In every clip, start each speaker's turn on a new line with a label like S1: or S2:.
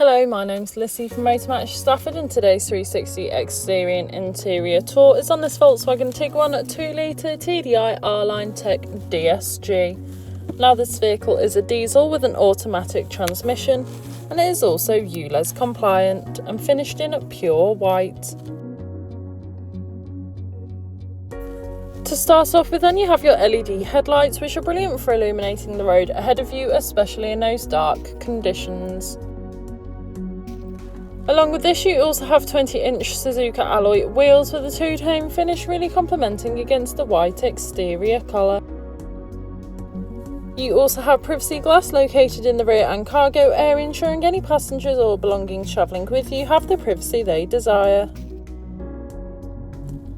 S1: Hello, my name's Lissy from Motor Match Stafford, and today's 360 exterior and interior tour is on this Volkswagen Tiguan 2.0 TDI R-Line Tech DSG. Now, this vehicle is a diesel with an automatic transmission, and it is also ULEZ compliant and finished in pure white. To start off with, then, you have your LED headlights, which are brilliant for illuminating the road ahead of you, especially in those dark conditions. Along with this, you also have 20-inch Suzuka alloy wheels with a two-tone finish, really complementing against the white exterior colour. You also have privacy glass located in the rear and cargo area, ensuring any passengers or belongings travelling with you have the privacy they desire.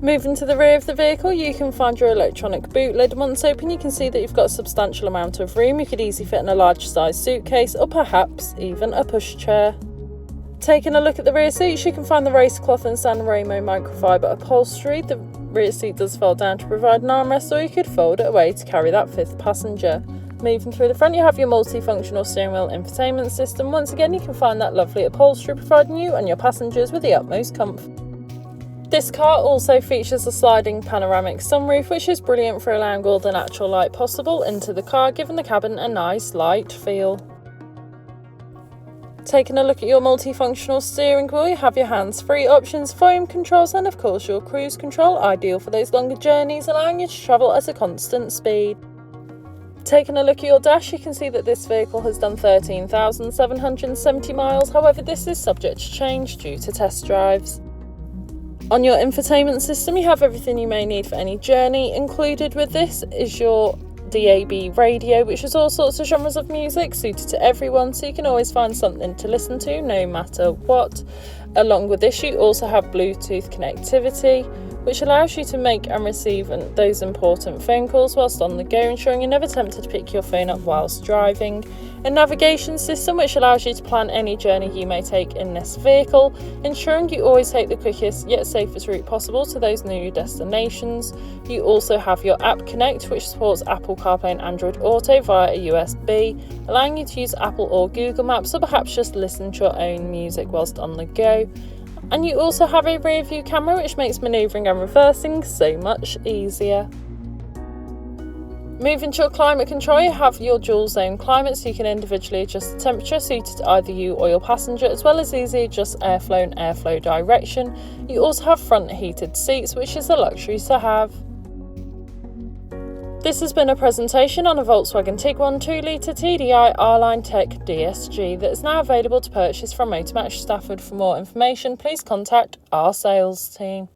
S1: Moving to the rear of the vehicle, you can find your electronic boot lid. Once open, you can see that you've got a substantial amount of room. You could easily fit in a large size suitcase or perhaps even a pushchair. Taking a look at the rear seats, you can find the race cloth and San Remo microfiber upholstery. The rear seat does fold down to provide an armrest, or you could fold it away to carry that fifth passenger. Moving through the front, you have your multifunctional steering wheel infotainment system. Once again, you can find that lovely upholstery, providing you and your passengers with the utmost comfort. This car also features a sliding panoramic sunroof, which is brilliant for allowing all the natural light possible into the car, giving the cabin a nice light feel. Taking a look at your multifunctional steering wheel, you have your hands-free options, volume controls, and of course your cruise control, ideal for those longer journeys, allowing you to travel at a constant speed. Taking a look at your dash, you can see that this vehicle has done 13,770 miles, however this is subject to change due to test drives. On your infotainment system, you have everything you may need for any journey. Included with this is your DAB radio, which is all sorts of genres of music suited to everyone, so you can always find something to listen to no matter what. Along with this, you also have Bluetooth connectivity, which allows you to make and receive those important phone calls whilst on the go, ensuring you're never tempted to pick your phone up whilst driving. A navigation system which allows you to plan any journey you may take in this vehicle, ensuring you always take the quickest yet safest route possible to those new destinations. You also have your App Connect, which supports Apple CarPlay and Android Auto via a USB, allowing you to use Apple or Google Maps, or perhaps just listen to your own music whilst on the go. And you also have a rear view camera, which makes manoeuvring and reversing so much easier. Moving to your climate control, you have your dual zone climate, so you can individually adjust the temperature suited to either you or your passenger, as well as easily adjust airflow and airflow direction. You also have front heated seats, which is a luxury to have. This has been a presentation on a Volkswagen Tiguan 2.0 TDI R-Line Tech DSG that is now available to purchase from Motor Match Stafford. For more information, please contact our sales team.